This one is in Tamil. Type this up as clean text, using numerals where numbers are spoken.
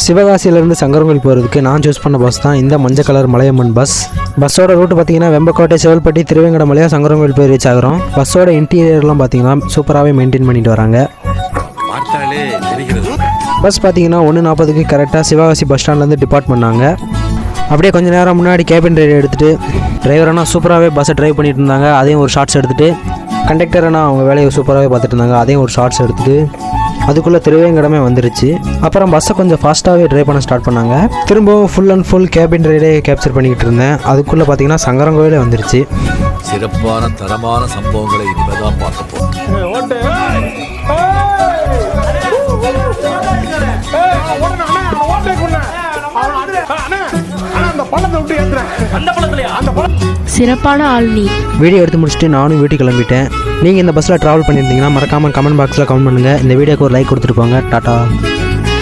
சிவகாசியிலேருந்து சங்கரங்கோயில் போகிறதுக்கு நான் சூஸ் பண்ண பஸ் தான் இந்த மஞ்சள் கலர் மலையம்மன் பஸ். பஸ்ஸோட ரூட் பார்த்தீங்கன்னா வெம்பக்கோட்டை, செவல்பட்டி, திருவேங்கடமலையாக சங்கரங்கோயில் போய் ரீச் ஆகிறோம். பஸ்ஸோட இன்டீரியர்லாம் பார்த்தீங்கன்னா சூப்பராகவே மெயின்டைன் பண்ணிட்டு வராங்க. பஸ் பார்த்தீங்கன்னா 1:40க்கு கரெக்டாக சிவகாசி பஸ் ஸ்டாண்ட்லேருந்து டிபார்ட் பண்ணாங்க. அப்படியே கொஞ்சம் நேரம் முன்னாடி கேபின் ரைடு எடுத்துகிட்டு டிரைவரானா சூப்பராகவே பஸ்ஸை ட்ரைவ் பண்ணிட்டு இருந்தாங்க. அதையும் ஒரு ஷார்ட்ஸ் எடுத்துகிட்டு கண்டக்டரானா அவங்க வேலையை சூப்பராகவே பார்த்துட்டு இருந்தாங்க. அதையும் ஒரு ஷார்ட்ஸ் எடுத்துகிட்டு அதுக்குள்ளே திருவேங்கடமே வந்துருச்சு. அப்புறம் பஸ்ஸை கொஞ்சம் ஃபாஸ்ட்டாகவே ட்ரைவ் பண்ண ஸ்டார்ட் பண்ணாங்க. திரும்பவும் ஃபுல் அண்ட் ஃபுல் கேபின் ரைடே கேப்சர் பண்ணிக்கிட்டு இருந்தேன். அதுக்குள்ளே பார்த்தீங்கன்னா சங்கரங்கோயிலே வந்துருச்சு. சிறப்பான தரமான சம்பவங்களை இனிமேதான் பார்க்க போறோம். சிறப்பான ஆள் நீ. வீடியோ எடுத்து முடிச்சுட்டு நானும் வீட்டுக்கு கிளம்பிட்டேன். நீங்கள் இந்த பஸ்ஸில் ட்ராவல் பண்ணியிருந்தீங்கன்னா மறக்காமல் கமெண்ட் பாக்ஸில் கமெண்ட் பண்ணுங்கள். இந்த வீடியோக்கு ஒரு லைக் கொடுத்துட்டு போங்க. டாட்டா.